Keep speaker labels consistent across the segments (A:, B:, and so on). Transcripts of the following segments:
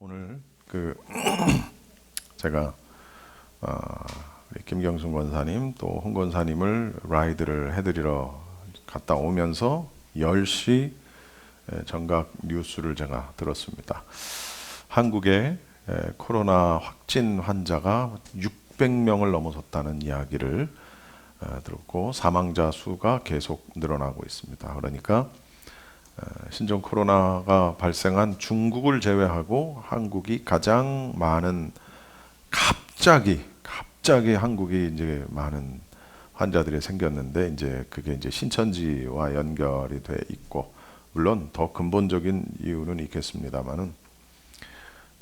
A: 오늘 제가 우리 김경순 권사님 또 홍 권사님을 라이드를 해드리러 갔다 오면서 10시 정각 뉴스를 제가 들었습니다. 한국에 코로나 확진 환자가 600명을 넘어섰다는 이야기를 들었고 사망자 수가 계속 늘어나고 있습니다. 그러니까 신종 코로나가 발생한 중국을 제외하고 한국이 가장 많은 갑자기 한국이 이제 많은 환자들이 생겼는데 이제 그게 이제 신천지와 연결이 돼 있고 물론 더 근본적인 이유는 있겠습니다만은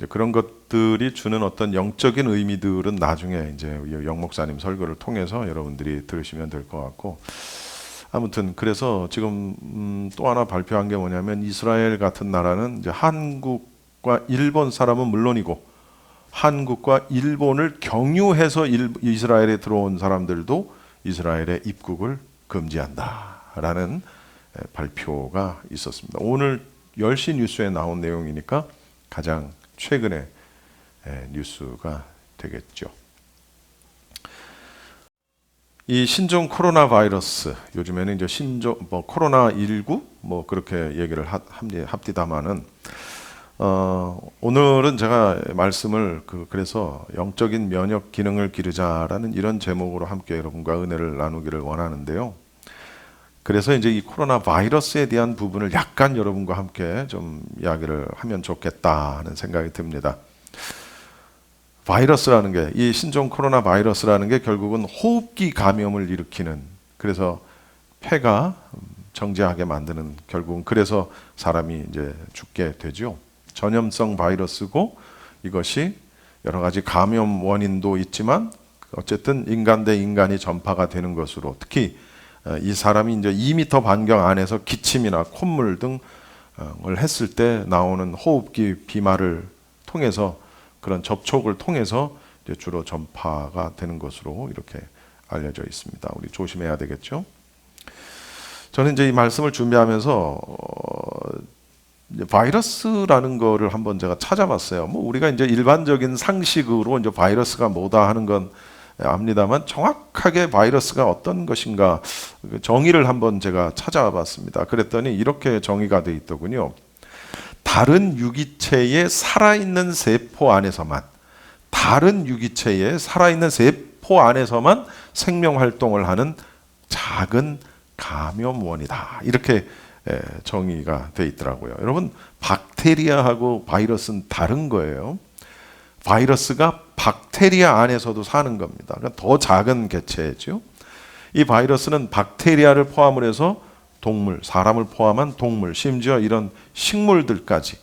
A: 그런 것들이 주는 어떤 영적인 의미들은 나중에 이제 영 목사님 설교를 통해서 여러분들이 들으시면 될 것 같고. 아무튼 그래서 지금 또 하나 발표한 게 뭐냐면 이스라엘 같은 나라는 이제 한국과 일본 사람은 물론이고 한국과 일본을 경유해서 이스라엘에 들어온 사람들도 이스라엘의 입국을 금지한다라는 발표가 있었습니다. 오늘 10시 뉴스에 나온 내용이니까 가장 최근의 뉴스가 되겠죠. 이 신종 코로나 바이러스, 요즘에는 이제 코로나 19 그렇게 얘기를 합디다마는 오늘은 제가 말씀을 그래서 영적인 면역 기능을 기르자라는 이런 제목으로 함께 여러분과 은혜를 나누기를 원하는데요. 그래서 이제 이 코로나 바이러스에 대한 부분을 약간 여러분과 함께 좀 이야기를 하면 좋겠다 하는 생각이 듭니다. 바이러스라는 게, 이 신종 코로나 바이러스라는 게 결국은 호흡기 감염을 일으키는, 그래서 폐가 정지하게 만드는, 결국은 그래서 사람이 이제 죽게 되죠. 전염성 바이러스고 이것이 여러 가지 감염 원인도 있지만 어쨌든 인간 대 인간이 전파가 되는 것으로, 특히 이 사람이 이제 2m 반경 안에서 기침이나 콧물 등을 했을 때 나오는 호흡기 비말을 통해서 그런 접촉을 통해서 이제 주로 전파가 되는 것으로 이렇게 알려져 있습니다. 우리 조심해야 되겠죠. 저는 이제 이 말씀을 준비하면서 이제 바이러스라는 거를 한번 제가 찾아봤어요. 우리가 이제 일반적인 상식으로 이제 바이러스가 뭐다 하는 건 압니다만 정확하게 바이러스가 어떤 것인가 정의를 한번 제가 찾아봤습니다. 그랬더니 이렇게 정의가 돼 있더군요. 다른 유기체의 살아있는 세포 안에서만, 다른 유기체의 살아있는 세포 안에서만 생명 활동을 하는 작은 감염원이다. 이렇게 정의가 돼 있더라고요. 여러분, 박테리아하고 바이러스는 다른 거예요. 바이러스가 박테리아 안에서도 사는 겁니다. 그러니까 더 작은 개체죠. 이 바이러스는 박테리아를 포함을 해서 동물, 사람을 포함한 동물, 심지어 이런 식물들까지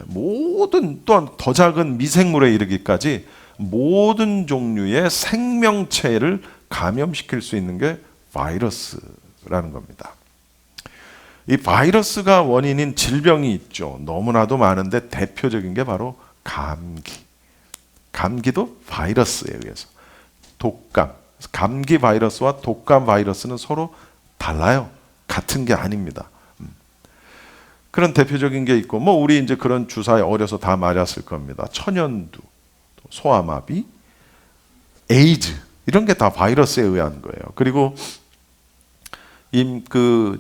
A: 모든, 또한 더 작은 미생물에 이르기까지 모든 종류의 생명체를 감염시킬 수 있는 게 바이러스라는 겁니다. 이 바이러스가 원인인 질병이 있죠. 너무나도 많은데 대표적인 게 바로 감기. 감기도 바이러스에 의해서. 독감. 감기 바이러스와 독감 바이러스는 서로 달라요. 같은 게 아닙니다. 그런 대표적인 게 있고, 우리 이제 그런 주사에 어려서 다 맞았을 겁니다. 천연두, 소아마비, 에이즈, 이런 게 다 바이러스에 의한 거예요. 그리고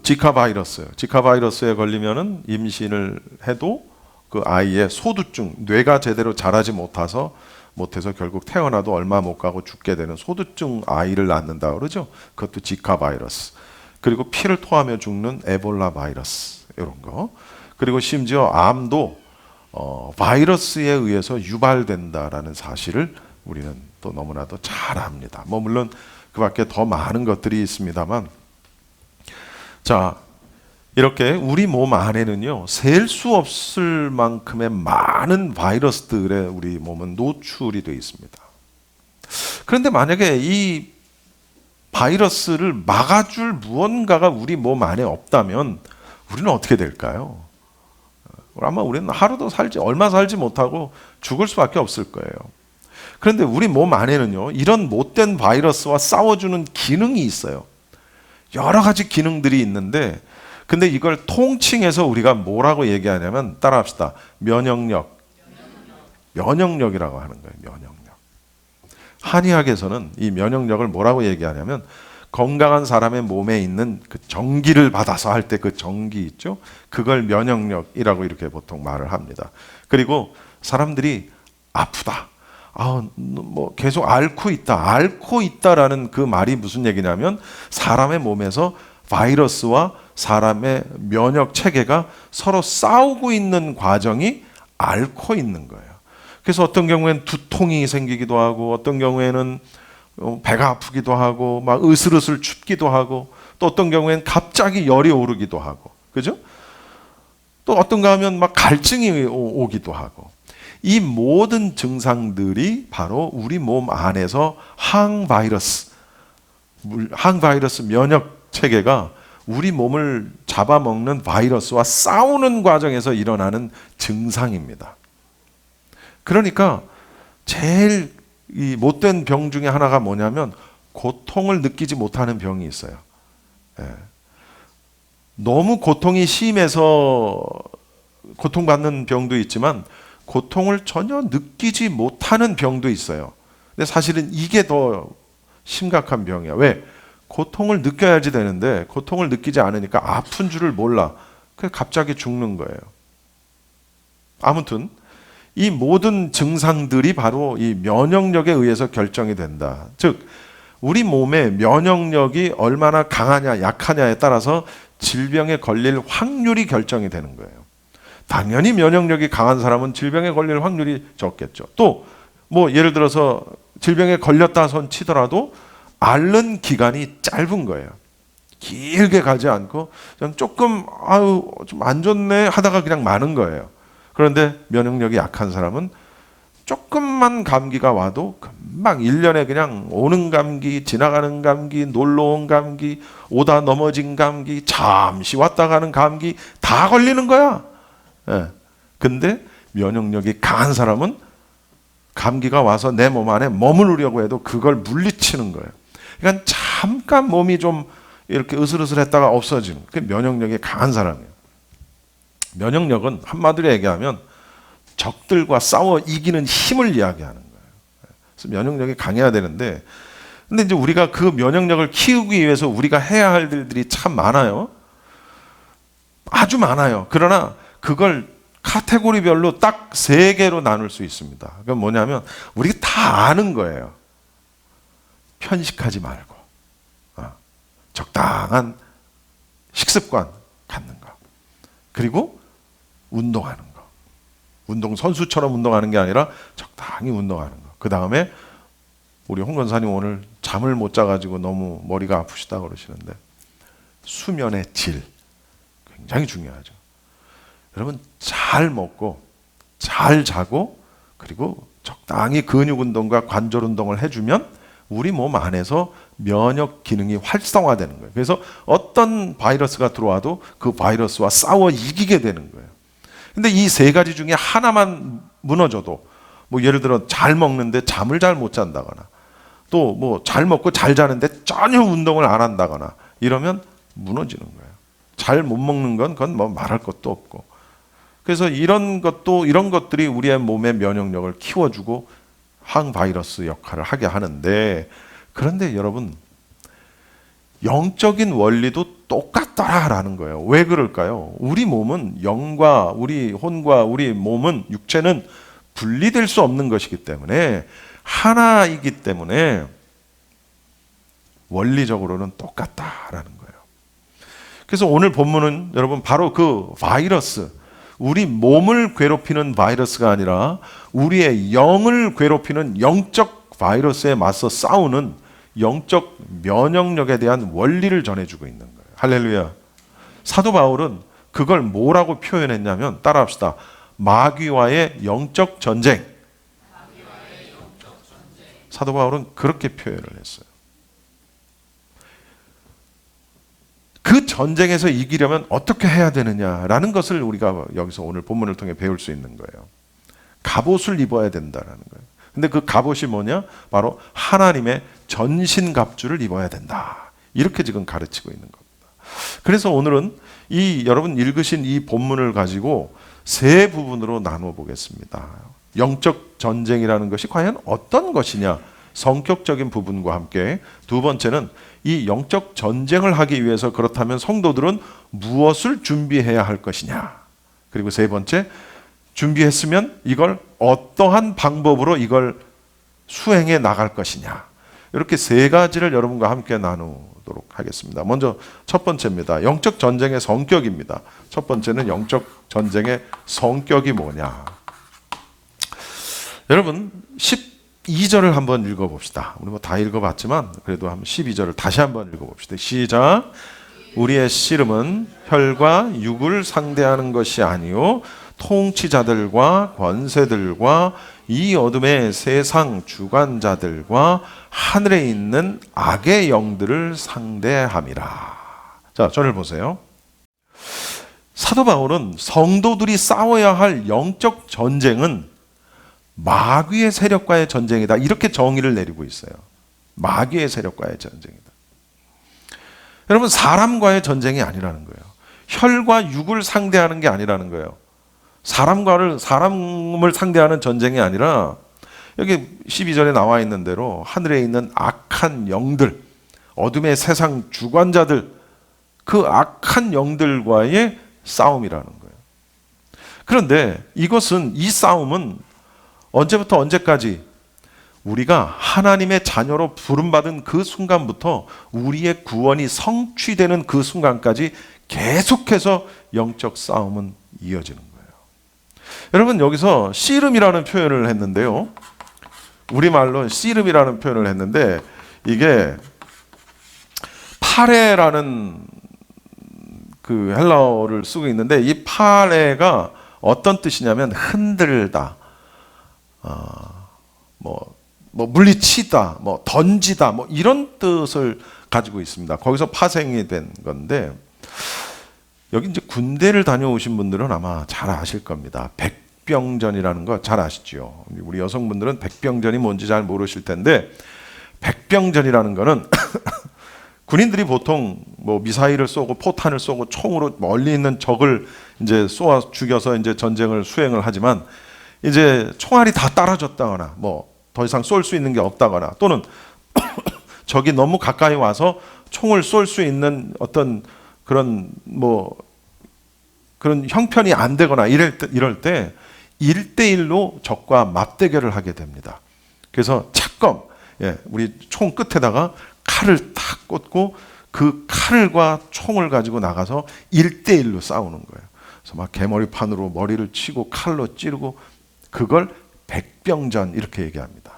A: 지카 바이러스에 걸리면은 임신을 해도 그 아이의 소두증, 뇌가 제대로 자라지 못해서 결국 태어나도 얼마 못 가고 죽게 되는 소두증 아이를 낳는다 그러죠. 그것도 지카 바이러스. 그리고 피를 토하며 죽는 에볼라 바이러스, 이런 거. 그리고 심지어 암도 바이러스에 의해서 유발된다라는 사실을 우리는 또 너무나도 잘 압니다. 물론 그 밖에 더 많은 것들이 있습니다만, 자, 이렇게 우리 몸 안에는요, 셀 수 없을 만큼의 많은 바이러스들에 우리 몸은 노출이 되어 있습니다. 그런데 만약에 이 바이러스를 막아줄 무언가가 우리 몸 안에 없다면 우리는 어떻게 될까요? 아마 우리는 얼마 살지 못하고 죽을 수밖에 없을 거예요. 그런데 우리 몸 안에는요, 이런 못된 바이러스와 싸워주는 기능이 있어요. 여러 가지 기능들이 있는데, 근데 이걸 통칭해서 우리가 뭐라고 얘기하냐면, 따라합시다. 면역력, 면역력이라고 하는 거예요. 면역력. 한의학에서는 이 면역력을 뭐라고 얘기하냐면 건강한 사람의 몸에 있는 그 전기를 받아서 할 때 그 전기 있죠? 그걸 면역력이라고 이렇게 보통 말을 합니다. 그리고 사람들이 아프다. 뭐 계속 앓고 있다라는 그 말이 무슨 얘기냐면 사람의 몸에서 바이러스와 사람의 면역 체계가 서로 싸우고 있는 과정이 앓고 있는 거예요. 그래서 어떤 경우에는 두통이 생기기도 하고 어떤 경우에는 배가 아프기도 하고 막 으슬으슬 춥기도 하고 또 어떤 경우에는 갑자기 열이 오르기도 하고 그죠? 또 어떤가 하면 막 갈증이 오기도 하고 이 모든 증상들이 바로 우리 몸 안에서 항바이러스 면역 체계가 우리 몸을 잡아먹는 바이러스와 싸우는 과정에서 일어나는 증상입니다. 그러니까 제일 이 못된 병 중에 하나가 뭐냐면 고통을 느끼지 못하는 병이 있어요. 예. 너무 고통이 심해서 고통받는 병도 있지만 고통을 전혀 느끼지 못하는 병도 있어요. 근데 사실은 이게 더 심각한 병이야. 왜? 고통을 느껴야지 되는데 고통을 느끼지 않으니까 아픈 줄을 몰라. 그래서 갑자기 죽는 거예요. 아무튼 이 모든 증상들이 바로 이 면역력에 의해서 결정이 된다. 즉 우리 몸의 면역력이 얼마나 강하냐 약하냐에 따라서 질병에 걸릴 확률이 결정이 되는 거예요. 당연히 면역력이 강한 사람은 질병에 걸릴 확률이 적겠죠. 또 뭐 예를 들어서 질병에 걸렸다 손 치더라도 앓는 기간이 짧은 거예요. 길게 가지 않고 그냥 조금 좀 안 좋네 하다가 그냥 마는 거예요. 그런데 면역력이 약한 사람은 조금만 감기가 와도 금방 1년에 그냥 오는 감기, 지나가는 감기, 놀러 온 감기, 오다 넘어진 감기, 잠시 왔다 가는 감기 다 걸리는 거야. 예. 근데 면역력이 강한 사람은 감기가 와서 내 몸 안에 머무르려고 해도 그걸 물리치는 거예요. 그러니까 잠깐 몸이 좀 이렇게 으슬으슬했다가 없어지는 그게 면역력이 강한 사람이에요. 면역력은 한마디로 얘기하면 적들과 싸워 이기는 힘을 이야기하는 거예요. 그래서 면역력이 강해야 되는데 근데 이제 우리가 그 면역력을 키우기 위해서 우리가 해야 할 일들이 참 많아요. 아주 많아요. 그러나 그걸 카테고리별로 딱 3개로 나눌 수 있습니다. 그건 뭐냐면 우리가 다 아는 거예요. 편식하지 말고 적당한 식습관 갖는 거. 그리고 운동하는 거. 운동 선수처럼 운동하는 게 아니라 적당히 운동하는 거. 그 다음에 우리 홍 권사님 오늘 잠을 못 자가지고 너무 머리가 아프시다 그러시는데 수면의 질 굉장히 중요하죠. 여러분 잘 먹고 잘 자고 그리고 적당히 근육 운동과 관절 운동을 해주면 우리 몸 안에서 면역 기능이 활성화되는 거예요. 그래서 어떤 바이러스가 들어와도 그 바이러스와 싸워 이기게 되는 거예요. 근데 이 3가지 중에 하나만 무너져도 뭐 예를 들어 잘 먹는데 잠을 잘 못 잔다거나 또 뭐 잘 먹고 잘 자는데 전혀 운동을 안 한다거나 이러면 무너지는 거예요. 잘 못 먹는 건 그건 뭐 말할 것도 없고. 그래서 이런 것들이 우리의 몸의 면역력을 키워주고 항바이러스 역할을 하게 하는데 그런데 여러분 영적인 원리도 똑같다라는 거예요. 왜 그럴까요? 우리 몸은 영과 우리 혼과 우리 몸은 육체는 분리될 수 없는 것이기 때문에 하나이기 때문에 원리적으로는 똑같다라는 거예요. 그래서 오늘 본문은 여러분 바로 그 바이러스 우리 몸을 괴롭히는 바이러스가 아니라 우리의 영을 괴롭히는 영적 바이러스에 맞서 싸우는 영적 면역력에 대한 원리를 전해주고 있는 거예요. 할렐루야. 사도 바울은 그걸 뭐라고 표현했냐면 따라합시다. 마귀와의 영적 전쟁. 사도 바울은 그렇게 표현을 했어요. 그 전쟁에서 이기려면 어떻게 해야 되느냐라는 것을 우리가 여기서 오늘 본문을 통해 배울 수 있는 거예요. 갑옷을 입어야 된다라는 거예요. 근데 그 갑옷이 뭐냐? 바로 하나님의 전신갑주를 입어야 된다. 이렇게 지금 가르치고 있는 겁니다. 그래서 오늘은 여러분 읽으신 이 본문을 가지고 3 부분으로 나눠 보겠습니다. 영적 전쟁이라는 것이 과연 어떤 것이냐? 성격적인 부분과 함께 두 번째는 이 영적 전쟁을 하기 위해서 그렇다면 성도들은 무엇을 준비해야 할 것이냐? 그리고 세 번째, 준비했으면 이걸 어떠한 방법으로 이걸 수행해 나갈 것이냐? 이렇게 세 가지를 여러분과 함께 나누도록 하겠습니다. 먼저 첫 번째입니다. 영적 전쟁의 성격입니다. 첫 번째는 영적 전쟁의 성격이 뭐냐? 여러분 12절을 한번 읽어봅시다. 우리 뭐 다 읽어봤지만 그래도 한번 12절을 다시 한번 읽어봅시다. 시작. 우리의 씨름은 혈과 육을 상대하는 것이 아니요 통치자들과 권세들과 이 어둠의 세상 주관자들과 하늘에 있는 악의 영들을 상대함이라. 자, 저를 보세요. 사도 바울은 성도들이 싸워야 할 영적 전쟁은 마귀의 세력과의 전쟁이다. 이렇게 정의를 내리고 있어요. 마귀의 세력과의 전쟁이다. 여러분, 사람과의 전쟁이 아니라는 거예요. 혈과 육을 상대하는 게 아니라는 거예요. 사람을 상대하는 전쟁이 아니라 여기 12절에 나와 있는 대로 하늘에 있는 악한 영들, 어둠의 세상 주관자들, 그 악한 영들과의 싸움이라는 거예요. 그런데 이 싸움은 언제부터 언제까지 우리가 하나님의 자녀로 부름받은 그 순간부터 우리의 구원이 성취되는 그 순간까지 계속해서 영적 싸움은 이어지는 거예요. 여러분, 여기서 씨름이라는 표현을 했는데요. 우리말로 씨름이라는 표현을 했는데 이게 파레라는 그 헬라어를 쓰고 있는데 이 파레가 어떤 뜻이냐면 흔들다, 물리치다, 던지다, 이런 뜻을 가지고 있습니다. 거기서 파생이 된 건데 여기 이제 군대를 다녀오신 분들은 아마 잘 아실 겁니다. 백병전이라는 거 잘 아시죠? 우리 여성분들은 백병전이 뭔지 잘 모르실 텐데 백병전이라는 거는 군인들이 보통 미사일을 쏘고 포탄을 쏘고 총으로 멀리 있는 적을 이제 쏘아 죽여서 이제 전쟁을 수행을 하지만 이제 총알이 다 떨어졌다거나 더 이상 쏠 수 있는 게 없다거나 또는 적이 너무 가까이 와서 총을 쏠 수 있는 어떤 그런 그런 형편이 안 되거나 이럴 때 1대1로 적과 맞대결을 하게 됩니다. 그래서 착검, 우리 총 끝에다가 칼을 탁 꽂고 그 칼과 총을 가지고 나가서 1대1로 싸우는 거예요. 그래서 막 개머리판으로 머리를 치고 칼로 찌르고 그걸 백병전 이렇게 얘기합니다.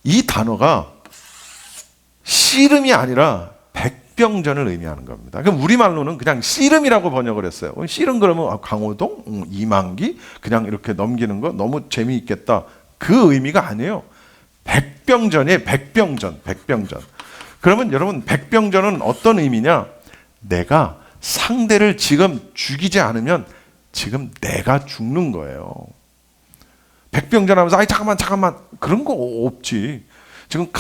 A: 이 단어가 씨름이 아니라 백병전을 의미하는 겁니다. 그럼 우리말로는 그냥 씨름이라고 번역을 했어요. 씨름 그러면 강호동, 이만기 그냥 이렇게 넘기는 거 너무 재미있겠다. 그 의미가 아니에요. 백병전이에요. 백병전. 그러면 여러분 백병전은 어떤 의미냐? 내가 상대를 지금 죽이지 않으면 지금 내가 죽는 거예요. 백병전 하면서 잠깐만 그런 거 없지. 지금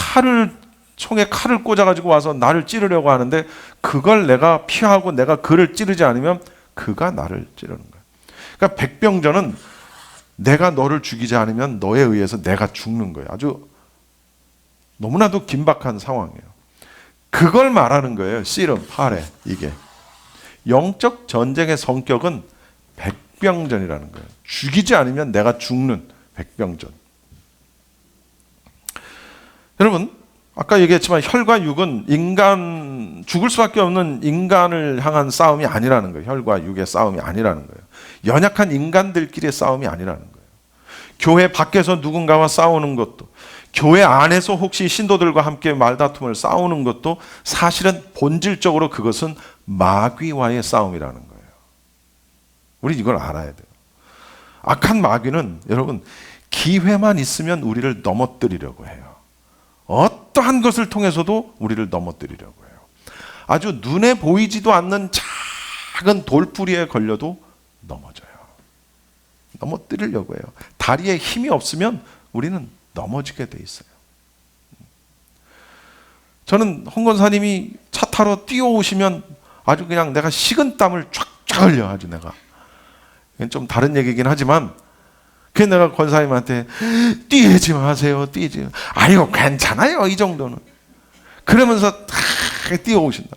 A: 총에 칼을 꽂아가지고 와서 나를 찌르려고 하는데 그걸 내가 피하고 내가 그를 찌르지 않으면 그가 나를 찌르는 거예요. 그러니까 백병전은 내가 너를 죽이지 않으면 너에 의해서 내가 죽는 거예요. 아주 너무나도 긴박한 상황이에요. 그걸 말하는 거예요. 씨름, 파레 이게. 영적 전쟁의 성격은 백병전이라는 거예요. 죽이지 않으면 내가 죽는 백병전. 여러분, 아까 얘기했지만 혈과 육은 죽을 수밖에 없는 인간을 향한 싸움이 아니라는 거예요. 혈과 육의 싸움이 아니라는 거예요. 연약한 인간들끼리의 싸움이 아니라는 거예요. 교회 밖에서 누군가와 싸우는 것도, 교회 안에서 혹시 신도들과 함께 말다툼을 싸우는 것도 사실은 본질적으로 그것은 마귀와의 싸움이라는 거예요. 우리 이걸 알아야 돼요. 악한 마귀는 여러분 기회만 있으면 우리를 넘어뜨리려고 해요. 어떠한 것을 통해서도 우리를 넘어뜨리려고 해요. 아주 눈에 보이지도 않는 작은 돌뿌리에 걸려도 넘어져요. 넘어뜨리려고 해요. 다리에 힘이 없으면 우리는 넘어지게 돼 있어요. 저는 홍 권사님이 차 타러 뛰어오시면 아주 그냥 내가 식은땀을 쫙쫙 흘려. 아주 내가 좀 다른 얘기긴 하지만 그래서 내가 권사님한테 뛰지 마세요. 뛰지. 아이고 괜찮아요. 이 정도는. 그러면서 탁 뛰어오신다.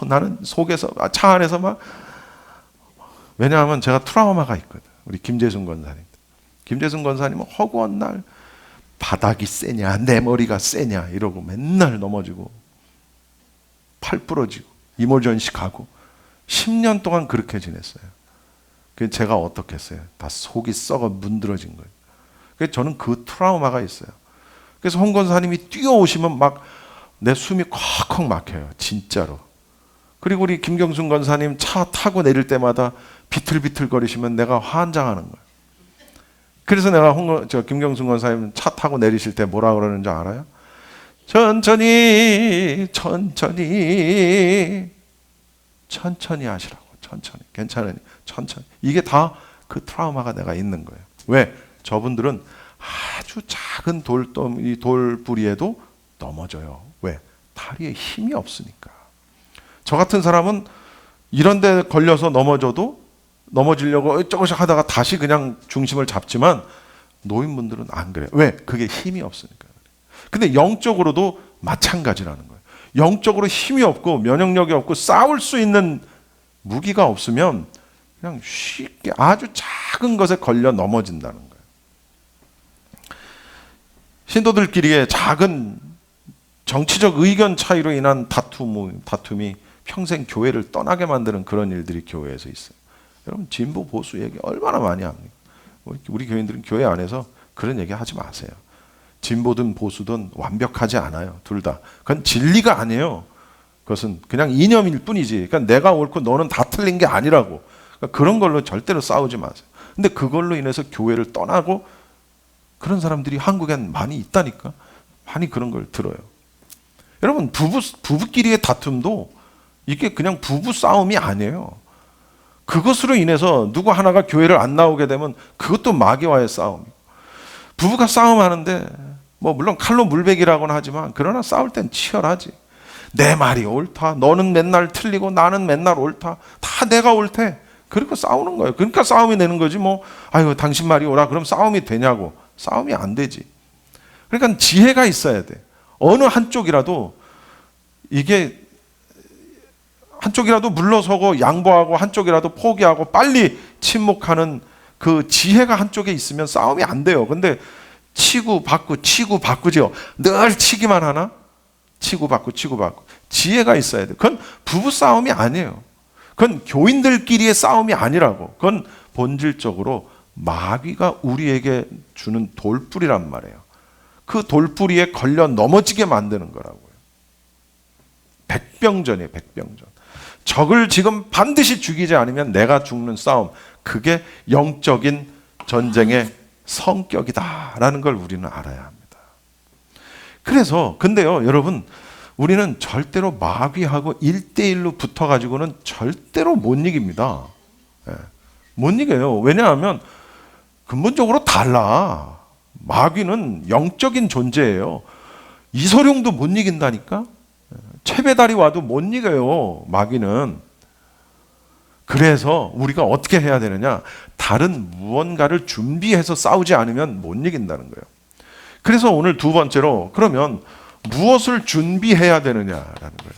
A: 나는 속에서 차 안에서 막, 왜냐하면 제가 트라우마가 있거든. 우리 김재순 권사님. 김재순 권사님은 허구한 날 바닥이 세냐 내 머리가 세냐 이러고 맨날 넘어지고 팔 부러지고 이모전식하고 10년 동안 그렇게 지냈어요. 그래서 제가 어떻게 했어요? 다 속이 썩어 문드러진 거예요. 그래서 저는 그 트라우마가 있어요. 그래서 홍 권사님이 뛰어오시면 막 내 숨이 콱콱 막혀요. 진짜로. 그리고 우리 김경순 권사님 차 타고 내릴 때마다 비틀비틀 거리시면 내가 환장하는 거예요. 그래서 내가 김경순 권사님 차 타고 내리실 때 뭐라 그러는 줄 알아요? 천천히 하시라고. 천천히. 괜찮으니 천천히. 이게 다 그 트라우마가 내가 있는 거예요. 왜? 저분들은 아주 작은 돌부리에도 넘어져요. 왜? 다리에 힘이 없으니까. 저 같은 사람은 이런 데 걸려서 넘어지려고 조금씩 하다가 다시 그냥 중심을 잡지만 노인분들은 안 그래요. 왜? 그게 힘이 없으니까. 근데 영적으로도 마찬가지라는 거예요. 영적으로 힘이 없고 면역력이 없고 싸울 수 있는 무기가 없으면 그냥 쉽게 아주 작은 것에 걸려 넘어진다는 거예요. 신도들끼리의 작은 정치적 의견 차이로 인한 다툼이 평생 교회를 떠나게 만드는 그런 일들이 교회에서 있어요. 여러분 진보 보수 얘기 얼마나 많이 합니까? 우리 교인들은 교회 안에서 그런 얘기 하지 마세요. 진보든 보수든 완벽하지 않아요. 둘 다. 그건 진리가 아니에요. 그것은 그냥 이념일 뿐이지. 그러니까 내가 옳고 너는 다 틀린 게 아니라고. 그러니까 그런 걸로 절대로 싸우지 마세요. 근데 그걸로 인해서 교회를 떠나고 그런 사람들이 한국엔 많이 있다니까. 많이 그런 걸 들어요. 여러분 부부끼리의 다툼도 이게 그냥 부부 싸움이 아니에요. 그것으로 인해서 누구 하나가 교회를 안 나오게 되면 그것도 마귀와의 싸움이고, 부부가 싸움하는데 뭐 물론 칼로 물베기라고는 하지만 그러나 싸울 땐 치열하지. 내 말이 옳다. 너는 맨날 틀리고 나는 맨날 옳다. 다 내가 옳대. 그러니까 싸우는 거예요. 그러니까 싸움이 되는 거지 뭐. 아유 당신 말이 옳아. 그럼 싸움이 되냐고. 싸움이 안 되지. 그러니까 지혜가 있어야 돼. 어느 한쪽이라도 물러서고 양보하고 한쪽이라도 포기하고 빨리 침묵하는 그 지혜가 한쪽에 있으면 싸움이 안 돼요. 근데 치고받고죠. 늘 치기만 하나? 치고받고. 지혜가 있어야 돼. 그건 부부 싸움이 아니에요. 그건 교인들끼리의 싸움이 아니라고. 그건 본질적으로 마귀가 우리에게 주는 돌뿌리란 말이에요. 그 돌뿌리에 걸려 넘어지게 만드는 거라고요. 백병전이에요. 백병전. 적을 지금 반드시 죽이지 않으면 내가 죽는 싸움. 그게 영적인 전쟁의 성격이다라는 걸 우리는 알아야 합니다. 그래서 근데요 여러분, 우리는 절대로 마귀하고 1대1로 붙어가지고는 절대로 못 이깁니다. 못 이겨요. 왜냐하면 근본적으로 달라. 마귀는 영적인 존재예요. 이소룡도 못 이긴다니까. 채배달이 와도 못 이겨요. 마귀는. 그래서 우리가 어떻게 해야 되느냐, 다른 무언가를 준비해서 싸우지 않으면 못 이긴다는 거예요. 그래서 오늘 두 번째로, 그러면 무엇을 준비해야 되느냐라는 거예요.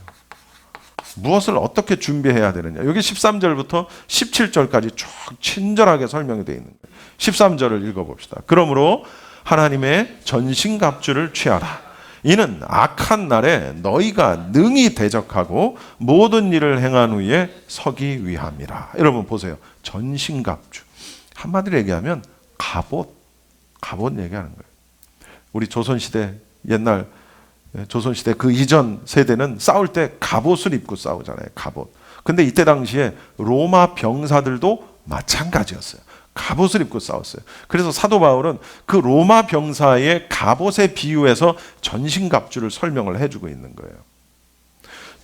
A: 무엇을 어떻게 준비해야 되느냐. 여기 13절부터 17절까지 쭉 친절하게 설명이 되어 있는 거예요. 13절을 읽어봅시다. 그러므로 하나님의 전신갑주를 취하라. 이는 악한 날에 너희가 능히 대적하고 모든 일을 행한 후에 서기 위함이라. 여러분 보세요. 전신갑주. 한마디로 얘기하면 갑옷 얘기하는 거예요. 우리 조선시대, 옛날 조선시대 그 이전 세대는 싸울 때 갑옷을 입고 싸우잖아요. 갑옷. 근데 이때 당시에 로마 병사들도 마찬가지였어요. 갑옷을 입고 싸웠어요. 그래서 사도 바울은 그 로마 병사의 갑옷에 비유해서 전신갑주를 설명을 해주고 있는 거예요.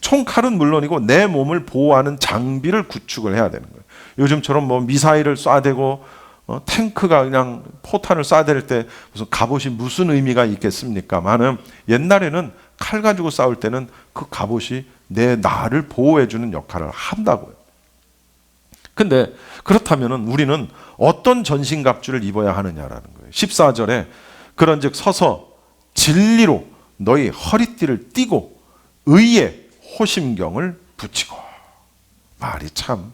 A: 총칼은 물론이고 내 몸을 보호하는 장비를 구축을 해야 되는 거예요. 요즘처럼 뭐 미사일을 쏴대고 탱크가 그냥 포탄을 쏴댈 때 무슨 갑옷이 무슨 의미가 있겠습니까만은, 옛날에는 칼 가지고 싸울 때는 그 갑옷이 내 나를 보호해주는 역할을 한다고요. 근데 그렇다면 우리는 어떤 전신갑주를 입어야 하느냐라는 거예요. 14절에 그런즉 서서 진리로 너희 허리띠를 띠고 의의 호심경을 붙이고. 말이 참.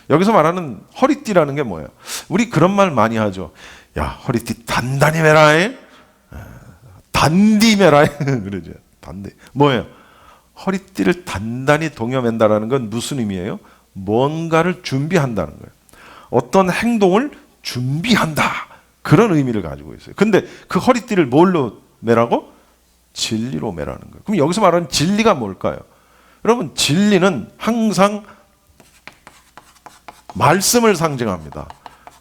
A: 여기서 말하는 허리띠라는 게 뭐예요? 우리 그런 말 많이 하죠. 야, 허리띠 단단히 매라. 단디 매라. 그러죠. 단디. 뭐예요? 허리띠를 단단히 동여맨다라는 건 무슨 의미예요? 뭔가를 준비한다는 거예요. 어떤 행동을 준비한다. 그런 의미를 가지고 있어요. 근데 그 허리띠를 뭘로 매라고? 진리로 매라는 거예요. 그럼 여기서 말하는 진리가 뭘까요? 여러분, 진리는 항상 말씀을 상징합니다.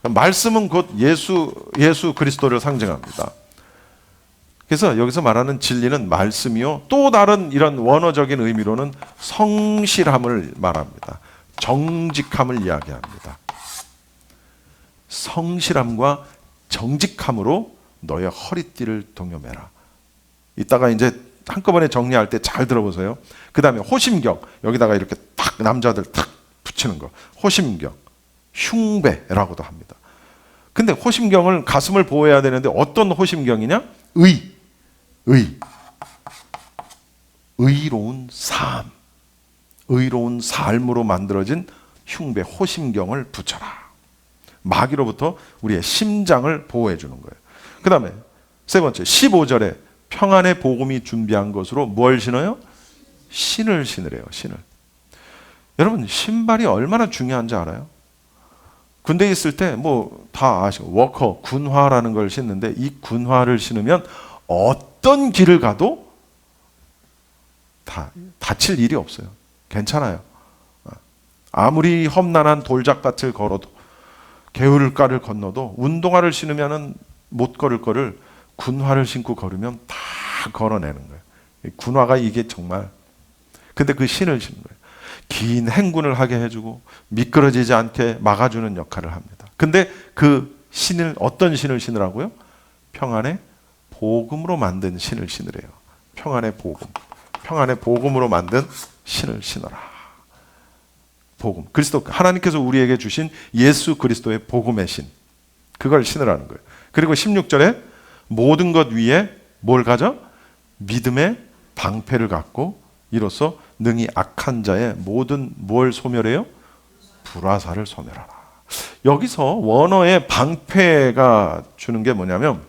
A: 말씀은 곧 예수 그리스도를 상징합니다. 그래서 여기서 말하는 진리는 말씀이요. 또 다른 이런 원어적인 의미로는 성실함을 말합니다. 정직함을 이야기합니다. 성실함과 정직함으로 너의 허리띠를 동여매라. 이따가 이제 한꺼번에 정리할 때 잘 들어보세요. 그 다음에 호심경, 여기다가 이렇게 딱 남자들 탁 붙이는 거. 호심경, 흉배라고도 합니다. 근데 호심경을 가슴을 보호해야 되는데 어떤 호심경이냐? 의로운 삶. 의로운 삶으로 만들어진 흉배, 호심경을 붙여라. 마귀로부터 우리의 심장을 보호해 주는 거예요. 그 다음에 세 번째 15절에 평안의 복음이 준비한 것으로 뭘 신어요? 신을 신으래요. 신을. 여러분, 신발이 얼마나 중요한지 알아요? 군대에 있을 때 뭐 다 아시고 워커, 군화라는 걸 신는데 이 군화를 신으면 어떤 길을 가도 다칠 일이 없어요. 괜찮아요. 아무리 험난한 돌짝밭을 걸어도 개울가를 건너도 운동화를 신으면 못 걸을 거를 군화를 신고 걸으면 다 걸어내는 거예요. 군화가 이게 정말. 근데 그 신을 신는 거예요. 긴 행군을 하게 해주고 미끄러지지 않게 막아주는 역할을 합니다. 근데 그 신을 어떤 신을 신으라고요? 평안의 복음으로 만든 신을 신으래요. 평안의 복음. 평안의 복음으로 만든 신을 신어라. 복음. 그리스도, 하나님께서 우리에게 주신 예수 그리스도의 복음의 신. 그걸 신으라는 거예요. 그리고 16절에 모든 것 위에 뭘 가져? 믿음의 방패를 갖고 이로써 능히 악한 자의 모든 뭘 소멸해요? 불화살을 소멸하라. 여기서 원어의 방패가 주는 게 뭐냐면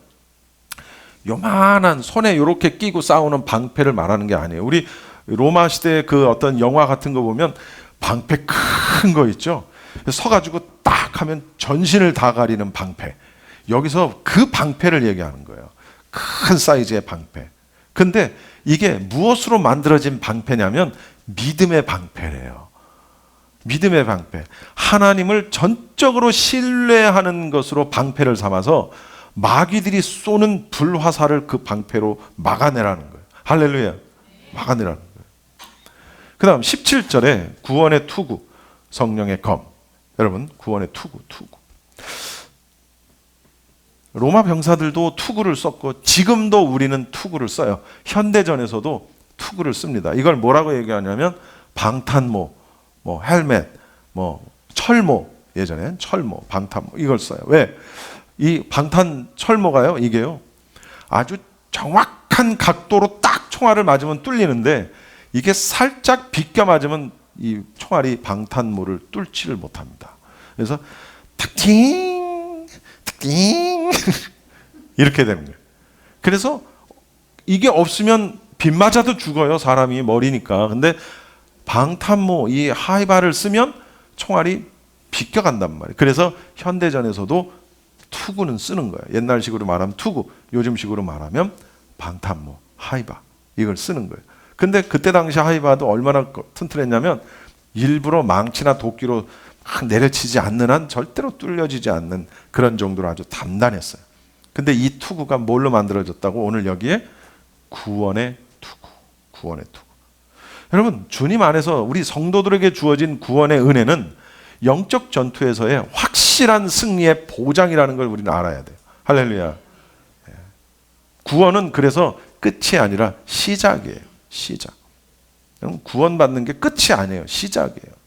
A: 요만한 손에 이렇게 끼고 싸우는 방패를 말하는 게 아니에요. 우리 로마 시대 그 어떤 영화 같은 거 보면 방패 큰 거 있죠. 서가지고 딱 하면 전신을 다 가리는 방패. 여기서 그 방패를 얘기하는 거예요. 큰 사이즈의 방패. 근데 이게 무엇으로 만들어진 방패냐면 믿음의 방패래요. 믿음의 방패. 하나님을 전적으로 신뢰하는 것으로 방패를 삼아서 마귀들이 쏘는 불화살을 그 방패로 막아내라는 거예요. 할렐루야. 막아내라는 거예요. 그 다음 17절에 구원의 투구, 성령의 검. 여러분, 구원의 투구. 로마 병사들도 투구를 썼고 지금도 우리는 투구를 써요. 현대전에서도 투구를 씁니다. 이걸 뭐라고 얘기하냐면 방탄모, 뭐 헬멧, 뭐 철모, 예전엔 철모, 방탄모 이걸 써요. 왜? 이 방탄 철모가요, 이게요 아주 정확한 각도로 딱 총알을 맞으면 뚫리는데 이게 살짝 비껴 맞으면 이 총알이 방탄모를 뚫지를 못합니다. 그래서 탁팅 이렇게 되는 거예요. 그래서 이게 없으면 빗 맞아도 죽어요. 사람이 머리니까. 근데 방탄모 이 하이바를 쓰면 총알이 비껴간단 말이에요. 그래서 현대전에서도 투구는 쓰는 거예요. 옛날식으로 말하면 투구, 요즘식으로 말하면 방탄모, 하이바 이걸 쓰는 거예요. 근데 그때 당시 하이바도 얼마나 튼튼했냐면 일부러 망치나 도끼로 막 내려치지 않는 한 절대로 뚫려지지 않는 그런 정도로 아주 단단했어요. 근데 이 투구가 뭘로 만들어졌다고? 오늘 여기에 구원의 투구. 여러분, 주님 안에서 우리 성도들에게 주어진 구원의 은혜는 영적 전투에서의 확실한 승리의 보장이라는 걸 우리는 알아야 돼요. 할렐루야. 구원은 그래서 끝이 아니라 시작이에요. 시작. 구원받는 게 끝이 아니에요. 시작이에요.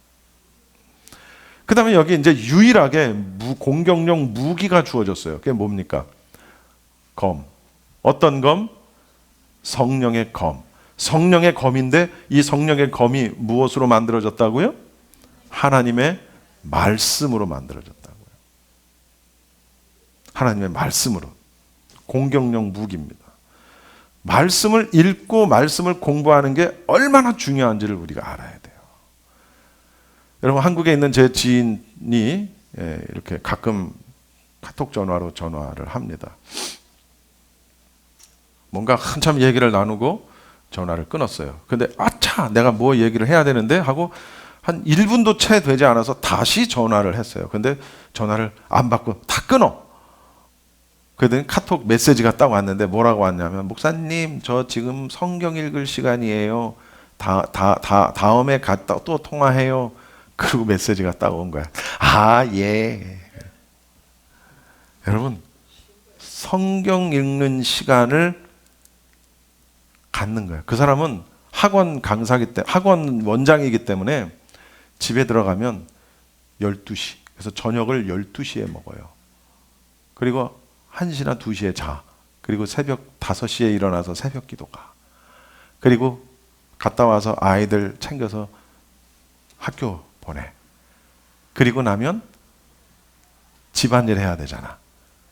A: 그 다음에 여기 이제 유일하게 공격용 무기가 주어졌어요. 그게 뭡니까? 검. 어떤 검? 성령의 검. 성령의 검인데 이 성령의 검이 무엇으로 만들어졌다고요? 하나님의 말씀으로 만들어졌다고요. 하나님의 말씀으로. 공격용 무기입니다. 말씀을 읽고 말씀을 공부하는 게 얼마나 중요한지를 우리가 알아야 돼요. 여러분, 한국에 있는 제 지인이 이렇게 가끔 카톡 전화로 전화를 합니다. 뭔가 한참 얘기를 나누고 전화를 끊었어요. 근데 아차, 내가 뭐 얘기를 해야 되는데 하고 한 1분도 채 되지 않아서 다시 전화를 했어요. 근데 전화를 안 받고 다 끊어. 그랬더니 카톡 메시지가 딱 왔는데 뭐라고 왔냐면, 목사님, 저 지금 성경 읽을 시간이에요. 다음에 갔다 또 통화해요. 그리고 메시지가 딱 온 거야. 아, 예. 여러분, 성경 읽는 시간을 갖는 거예요. 그 사람은 학원 강사기 때문에, 학원 원장이기 때문에 집에 들어가면 12시. 그래서 저녁을 12시에 먹어요. 그리고 1시나 2시에 자. 그리고 새벽 5시에 일어나서 새벽 기도 가. 그리고 갔다 와서 아이들 챙겨서 학교 보내. 그리고 나면 집안일 해야 되잖아.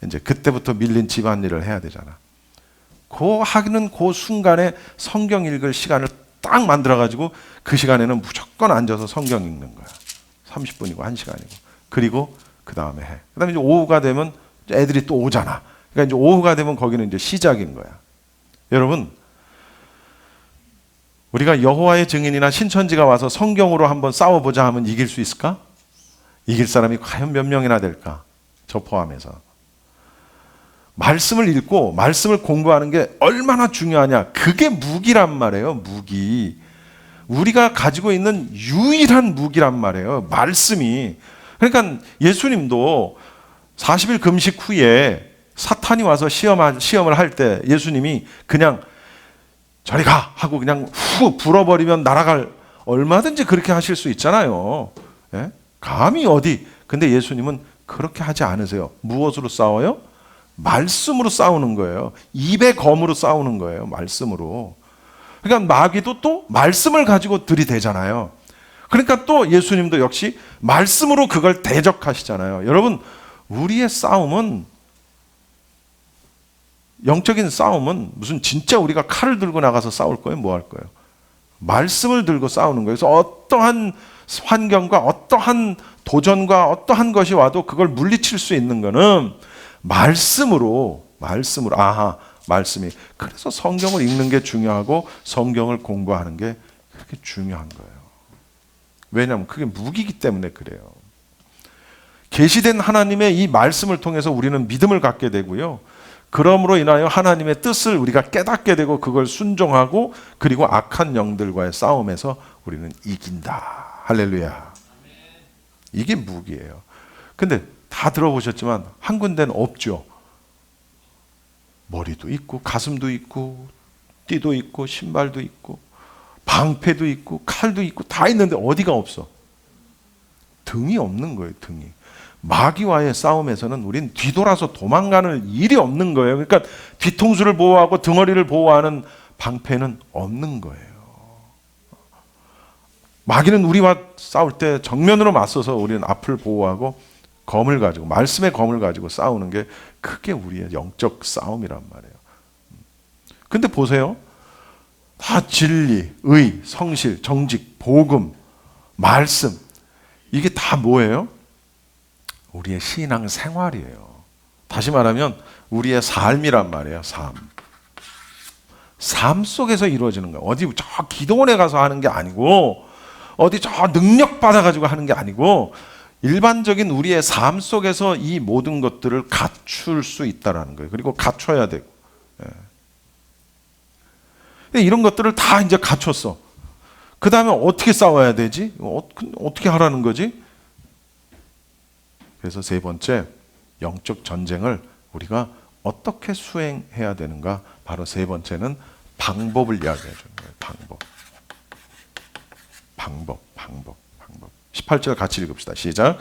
A: 이제 그때부터 밀린 집안일을 해야 되잖아. 하기는 그 순간에 성경 읽을 시간을 딱 만들어가지고 그 시간에는 무조건 앉아서 성경 읽는 거야. 30분이고 1시간이고. 그리고 그 다음에 해. 그 다음에 이제 오후가 되면 애들이 또 오잖아. 그러니까 이제 오후가 되면 거기는 이제 시작인 거야. 여러분, 우리가 여호와의 증인이나 신천지가 와서 성경으로 한번 싸워보자 하면 이길 수 있을까? 이길 사람이 과연 몇 명이나 될까? 저 포함해서. 말씀을 읽고 말씀을 공부하는 게 얼마나 중요하냐. 그게 무기란 말이에요. 무기. 우리가 가지고 있는 유일한 무기란 말이에요. 말씀이. 그러니까 예수님도 40일 금식 후에 사탄이 와서 시험을 할 때 예수님이 그냥 저리 가 하고 그냥 후 불어버리면 날아갈, 얼마든지 그렇게 하실 수 있잖아요. 예? 감히 어디. 근데 예수님은 그렇게 하지 않으세요. 무엇으로 싸워요? 말씀으로 싸우는 거예요. 입의 검으로 싸우는 거예요. 말씀으로. 그러니까 마귀도 또 말씀을 가지고 들이대잖아요. 그러니까 또 예수님도 역시 말씀으로 그걸 대적하시잖아요. 여러분, 우리의 싸움은, 영적인 싸움은 무슨 진짜 우리가 칼을 들고 나가서 싸울 거예요? 뭐 할 거예요? 말씀을 들고 싸우는 거예요. 그래서 어떠한 환경과 어떠한 도전과 어떠한 것이 와도 그걸 물리칠 수 있는 거는 말씀으로, 말씀이. 그래서 성경을 읽는 게 중요하고 성경을 공부하는 게 그렇게 중요한 거예요. 왜냐하면 그게 무기이기 때문에 그래요. 계시된 하나님의 이 말씀을 통해서 우리는 믿음을 갖게 되고요. 그러므로 인하여 하나님의 뜻을 우리가 깨닫게 되고 그걸 순종하고, 그리고 악한 영들과의 싸움에서 우리는 이긴다. 할렐루야. 이게 무기예요. 근데 다 들어보셨지만 한 군데는 없죠. 머리도 있고 가슴도 있고 띠도 있고 신발도 있고 방패도 있고 칼도 있고 다 있는데 어디가 없어? 등이 없는 거예요. 등이. 마귀와의 싸움에서는 우린 뒤돌아서 도망가는 일이 없는 거예요. 그러니까 뒤통수를 보호하고 등허리를 보호하는 방패는 없는 거예요. 마귀는 우리와 싸울 때 정면으로 맞서서 우리는 앞을 보호하고 검을 가지고, 말씀의 검을 가지고 싸우는 게 그게 우리의 영적 싸움이란 말이에요. 근데 보세요. 다 진리, 의, 성실, 정직, 복음, 말씀, 이게 다 뭐예요? 우리의 신앙 생활이에요. 다시 말하면 우리의 삶이란 말이에요. 삶 속에서 이루어지는 거예요. 어디 저 기도원에 가서 하는 게 아니고, 어디 저 능력 받아가지고 하는 게 아니고, 일반적인 우리의 삶 속에서 이 모든 것들을 갖출 수 있다라는 거예요. 그리고 갖춰야 되고. 예. 이런 것들을 다 이제 갖췄어. 그 다음에 어떻게 싸워야 되지? 어떻게 하라는 거지? 그래서 세 번째, 영적 전쟁을 우리가 어떻게 수행해야 되는가? 바로 세 번째는 방법을 이야기해 주는 거예요. 방법. 18절 같이 읽읍시다. 시작.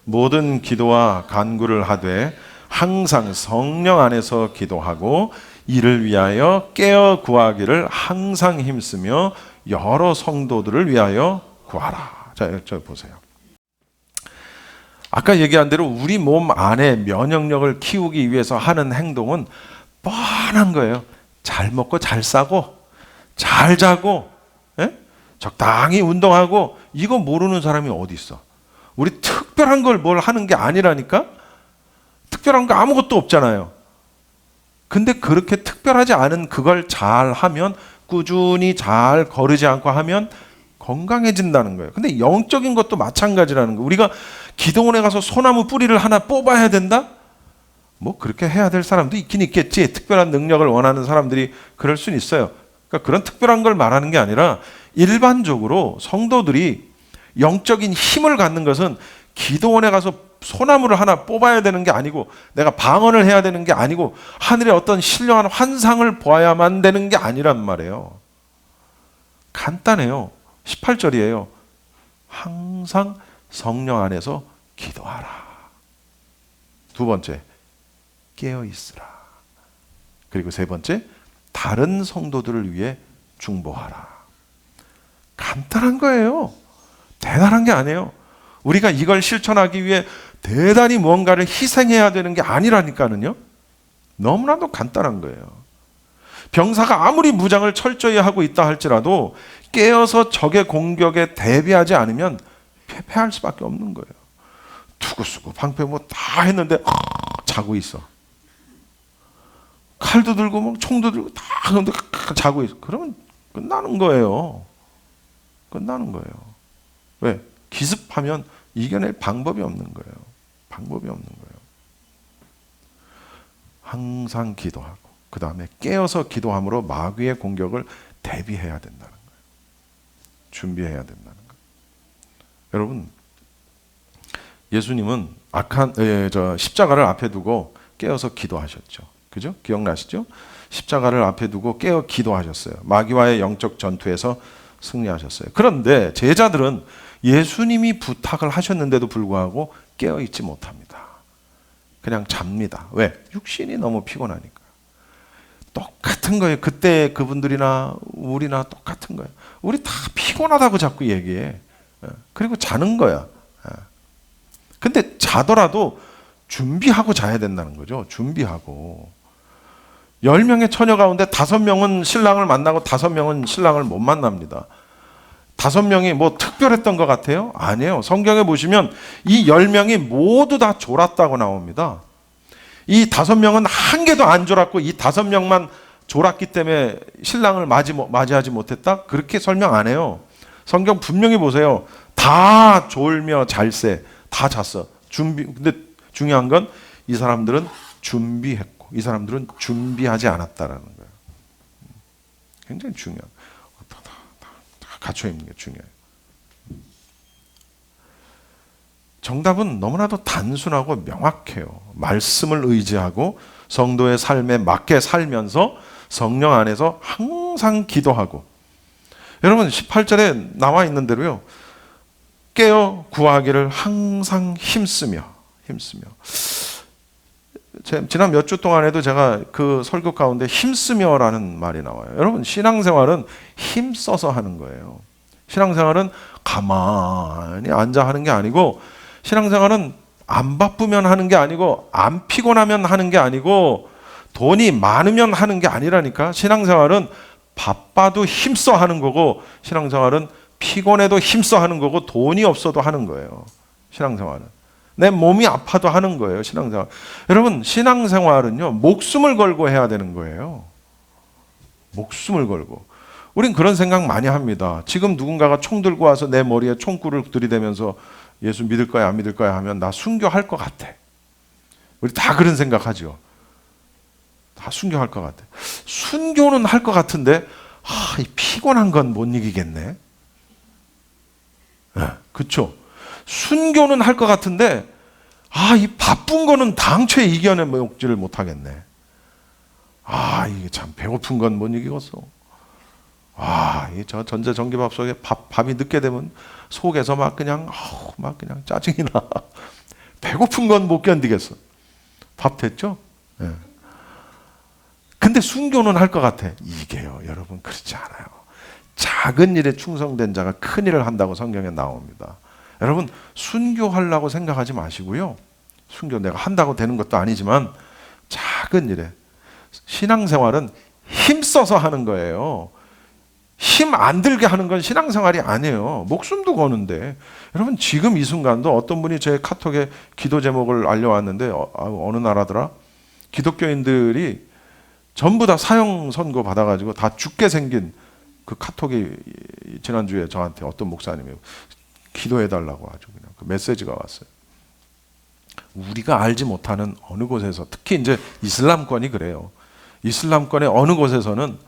A: 모든 기도와 간구를 하되 항상 성령 안에서 기도하고 이를 위하여 깨어 구하기를 항상 힘쓰며 여러 성도들을 위하여 구하라. 자, 저 보세요. 아까 얘기한 대로 우리 몸 안에 면역력을 키우기 위해서 하는 행동은 뻔한 거예요. 잘 먹고 잘 싸고 잘 자고 적당히 운동하고 이거 모르는 사람이 어디 있어? 우리 특별한 걸 뭘 하는 게 아니라니까? 특별한 거 아무것도 없잖아요. 근데 그렇게 특별하지 않은 그걸 잘 하면 꾸준히 잘 거르지 않고 하면 건강해진다는 거예요. 근데 영적인 것도 마찬가지라는 거예요. 우리가 기도원에 가서 소나무 뿌리를 하나 뽑아야 된다? 뭐 그렇게 해야 될 사람도 있긴 있겠지. 특별한 능력을 원하는 사람들이 그럴 수는 있어요. 그러니까 그런 특별한 걸 말하는 게 아니라 일반적으로 성도들이 영적인 힘을 갖는 것은 기도원에 가서 소나무를 하나 뽑아야 되는 게 아니고 내가 방언을 해야 되는 게 아니고 하늘의 어떤 신령한 환상을 보아야만 되는 게 아니란 말이에요. 간단해요. 18절이에요. 항상 성령 안에서 기도하라. 두 번째, 깨어 있으라. 그리고 세 번째, 다른 성도들을 위해 중보하라. 간단한 거예요. 대단한 게 아니에요. 우리가 이걸 실천하기 위해 대단히 무언가를 희생해야 되는 게 아니라니까는요. 너무나도 간단한 거예요. 병사가 아무리 무장을 철저히 하고 있다 할지라도 깨어서 적의 공격에 대비하지 않으면 패배할 수밖에 없는 거예요. 투구 쓰고 방패 뭐 다 했는데 자고 있어. 칼도 들고 뭐 총도 들고 다 하는데 자고 있어. 그러면 끝나는 거예요. 끝나는 거예요. 왜? 기습하면 이겨낼 방법이 없는 거예요. 방법이 없는 거예요. 항상 기도하고 그 다음에 깨어서 기도함으로 마귀의 공격을 대비해야 된다는 거예요. 준비해야 된다는 거예요. 여러분, 예수님은 십자가를 앞에 두고 깨어서 기도하셨죠. 그죠? 기억나시죠? 십자가를 앞에 두고 깨어 기도하셨어요. 마귀와의 영적 전투에서 승리하셨어요. 그런데 제자들은 예수님이 부탁을 하셨는데도 불구하고 깨어 있지 못합니다. 그냥 잡니다. 왜? 육신이 너무 피곤하니까. 똑같은 거예요. 그때 그분들이나 우리나 똑같은 거예요. 우리 다 피곤하다고 자꾸 얘기해. 그리고 자는 거야. 근데 자더라도 준비하고 자야 된다는 거죠. 준비하고. 10명의 처녀 가운데 5명은 신랑을 만나고 5명은 신랑을 못 만납니다. 5명이 뭐 특별했던 것 같아요? 아니에요. 성경에 보시면 이 10명이 모두 다 졸았다고 나옵니다. 이 5명은 한 개도 안 졸았고 이 5명만 졸았기 때문에 신랑을 맞이하지 못했다? 그렇게 설명 안 해요. 성경 분명히 보세요. 다 졸며 잘세. 다 잤어. 근데 중요한 건 이 사람들은 준비했고 이 사람들은 준비하지 않았다라는 거예요. 굉장히 중요한. 다 갖춰 있는 게 중요해요. 정답은 너무나도 단순하고 명확해요. 말씀을 의지하고 성도의 삶에 맞게 살면서 성령 안에서 항상 기도하고. 여러분 18절에 나와 있는 대로요. 깨어 구하기를 항상 힘쓰며. 지난 몇 주 동안에도 제가 그 설교 가운데 힘쓰며라는 말이 나와요. 여러분 신앙생활은 힘써서 하는 거예요. 신앙생활은 가만히 앉아 하는 게 아니고 신앙생활은 안 바쁘면 하는 게 아니고 안 피곤하면 하는 게 아니고 돈이 많으면 하는 게 아니라니까. 신앙생활은 바빠도 힘써 하는 거고 신앙생활은 피곤해도 힘써 하는 거고 돈이 없어도 하는 거예요. 신앙생활은. 내 몸이 아파도 하는 거예요. 신앙생활. 여러분 신앙생활은요. 목숨을 걸고 해야 되는 거예요. 목숨을 걸고. 우린 그런 생각 많이 합니다. 지금 누군가가 총 들고 와서 내 머리에 총구를 들이대면서 예수 믿을 거야 안 믿을 거야 하면 나 순교할 것 같아. 우리 다 그런 생각하죠. 다 순교할 것 같아. 순교는 할 것 같은데 이 피곤한 건 못 이기겠네. 그렇죠? 순교는 할 것 같은데 이 바쁜 거는 당초에 이겨내지를 못하겠네. 이게 참 배고픈 건 못 이기겠어. 저 전자전기밥솥에 밥이 늦게 되면 속에서 막 그냥 짜증이 나. 배고픈 건 못 견디겠어. 밥 됐죠? 네. 근데 순교는 할 것 같아. 이게요, 여러분 그렇지 않아요. 작은 일에 충성된 자가 큰 일을 한다고 성경에 나옵니다. 여러분 순교하려고 생각하지 마시고요. 순교 내가 한다고 되는 것도 아니지만 작은 일에 신앙생활은 힘써서 하는 거예요. 힘 안 들게 하는 건 신앙생활이 아니에요. 목숨도 거는데. 여러분 지금 이 순간도 어떤 분이 제 카톡에 기도 제목을 알려왔는데 어느 나라더라? 기독교인들이 전부 다 사형 선고 받아가지고 다 죽게 생긴 그 카톡이 지난주에 저한테 어떤 목사님이 기도해달라고 아주 그냥 그 메시지가 왔어요. 우리가 알지 못하는 어느 곳에서 특히 이제 이슬람권이 그래요. 이슬람권의 어느 곳에서는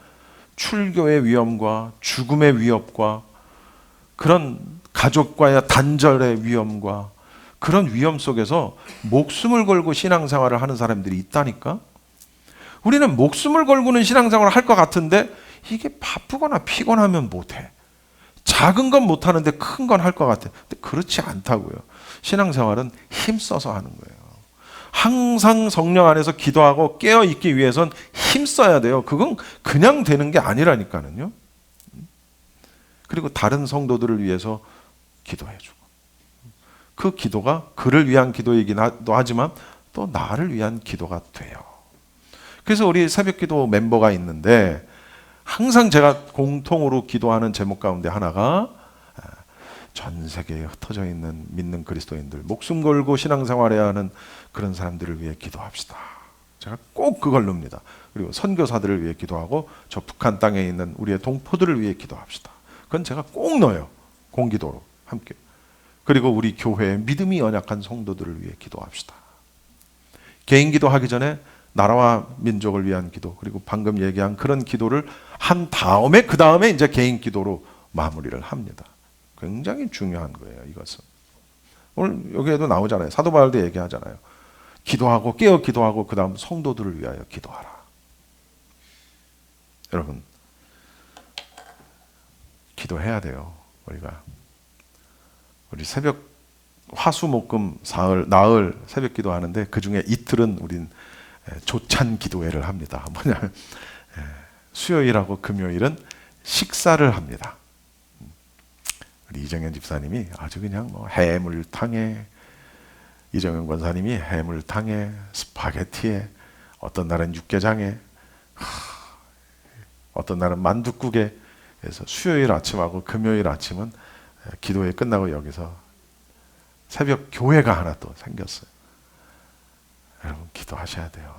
A: 출교의 위험과 죽음의 위협과 그런 가족과의 단절의 위험과 그런 위험 속에서 목숨을 걸고 신앙생활을 하는 사람들이 있다니까. 우리는 목숨을 걸고는 신앙생활을 할 것 같은데 이게 바쁘거나 피곤하면 못해. 작은 건 못하는데 큰 건 할 것 같아. 근데 그렇지 않다고요. 신앙생활은 힘써서 하는 거예요. 항상 성령 안에서 기도하고 깨어있기 위해선 힘써야 돼요. 그건 그냥 되는 게 아니라니까는요. 그리고 다른 성도들을 위해서 기도해주고 그 기도가 그를 위한 기도이기도 하지만 또 나를 위한 기도가 돼요. 그래서 우리 새벽기도 멤버가 있는데 항상 제가 공통으로 기도하는 제목 가운데 하나가 전 세계에 흩어져 있는 믿는 그리스도인들, 목숨 걸고 신앙생활해야 하는 그런 사람들을 위해 기도합시다. 제가 꼭 그걸 넣습니다. 그리고 선교사들을 위해 기도하고 저 북한 땅에 있는 우리의 동포들을 위해 기도합시다. 그건 제가 꼭 넣어요. 공기도로 함께. 그리고 우리 교회의 믿음이 연약한 성도들을 위해 기도합시다. 개인 기도하기 전에 나라와 민족을 위한 기도, 그리고 방금 얘기한 그런 기도를 한 다음에 그 다음에 이제 개인 기도로 마무리를 합니다. 굉장히 중요한 거예요, 이것은. 오늘 여기에도 나오잖아요. 사도 바울도 얘기하잖아요. 기도하고 깨어 기도하고 그 다음 성도들을 위하여 기도하라. 여러분 기도해야 돼요. 우리 새벽 화수목금 사흘 나흘 새벽 기도하는데 그 중에 이틀은 우린 조찬 기도회를 합니다. 뭐냐면 수요일하고 금요일은 식사를 합니다. 우리 이정현 집사님이 아주 그냥 해물탕에, 이정현 권사님이 해물탕에, 스파게티에, 어떤 날은 육개장에, 어떤 날은 만둣국에 해서 수요일 아침하고 금요일 아침은 기도회 끝나고 여기서 새벽 교회가 하나 또 생겼어요. 여러분 기도하셔야 돼요.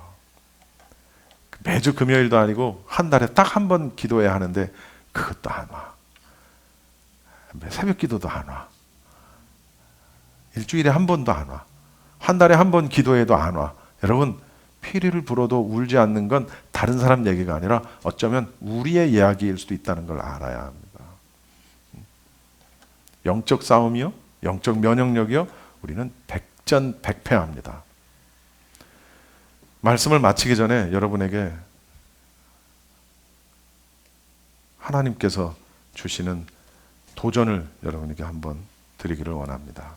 A: 매주 금요일도 아니고 한 달에 딱 한 번 기도해야 하는데 그것도 안 와. 새벽 기도도 안 와. 일주일에 한 번도 안 와. 한 달에 한 번 기도해도 안 와. 여러분 피리를 불어도 울지 않는 건 다른 사람 얘기가 아니라 어쩌면 우리의 이야기일 수도 있다는 걸 알아야 합니다. 영적 싸움이요, 영적 면역력이요, 우리는 백전백패합니다. 말씀을 마치기 전에 여러분에게 하나님께서 주시는 도전을 여러분에게 한번 드리기를 원합니다.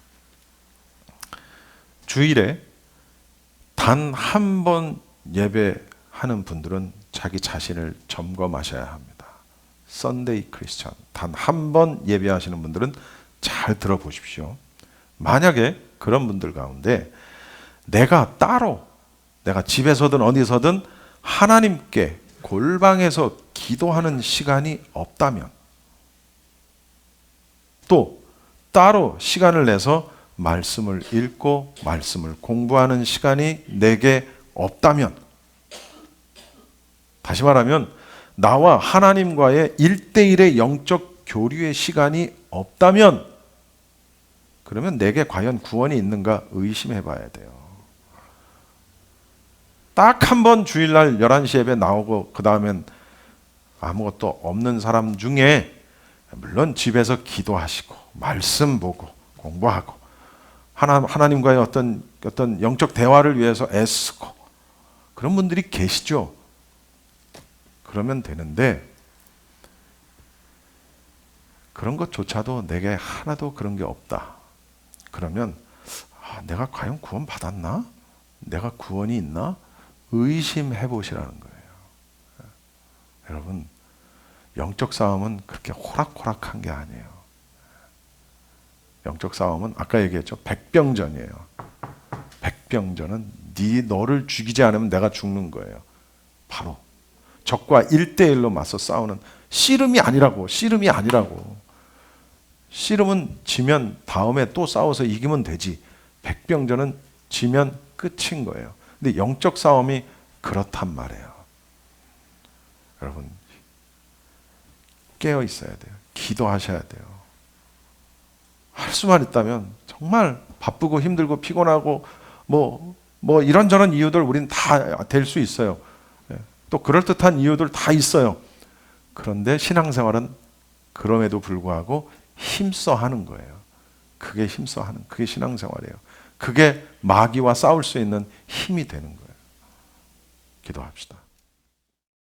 A: 주일에 단 한 번 예배하는 분들은 자기 자신을 점검하셔야 합니다. 썬데이 크리스천, 단 한 번 예배하시는 분들은 잘 들어보십시오. 만약에 그런 분들 가운데 내가 따로, 내가 집에서든 어디서든 하나님께 골방에서 기도하는 시간이 없다면, 또 따로 시간을 내서 말씀을 읽고 말씀을 공부하는 시간이 내게 없다면, 다시 말하면 나와 하나님과의 1대1의 영적 교류의 시간이 없다면, 그러면 내게 과연 구원이 있는가 의심해 봐야 돼요. 딱 한 번 주일날 11시 예배 나오고 그 다음엔 아무것도 없는 사람 중에, 물론 집에서 기도하시고 말씀 보고 공부하고 하나님과의 어떤 영적 대화를 위해서 애쓰고 그런 분들이 계시죠. 그러면 되는데 그런 것조차도 내게 하나도 그런 게 없다. 그러면 내가 과연 구원 받았나? 내가 구원이 있나? 의심해 보시라는 거예요. 여러분, 영적 싸움은 그렇게 호락호락한 게 아니에요. 영적 싸움은 아까 얘기했죠. 백병전이에요. 백병전은 너를 죽이지 않으면 내가 죽는 거예요. 바로 적과 1대1로 맞서 싸우는 씨름이 아니라고. 씨름은 지면 다음에 또 싸워서 이기면 되지. 백병전은 지면 끝인 거예요. 근데 영적 싸움이 그렇단 말이에요. 여러분, 깨어 있어야 돼요. 기도하셔야 돼요. 할 수만 있다면 정말 바쁘고 힘들고 피곤하고 뭐 이런저런 이유들 우린 다 될 수 있어요. 또 그럴듯한 이유들 다 있어요. 그런데 신앙생활은 그럼에도 불구하고 힘써 하는 거예요. 그게 신앙생활이에요. 그게 마귀와 싸울 수 있는 힘이 되는 거예요. 기도합시다.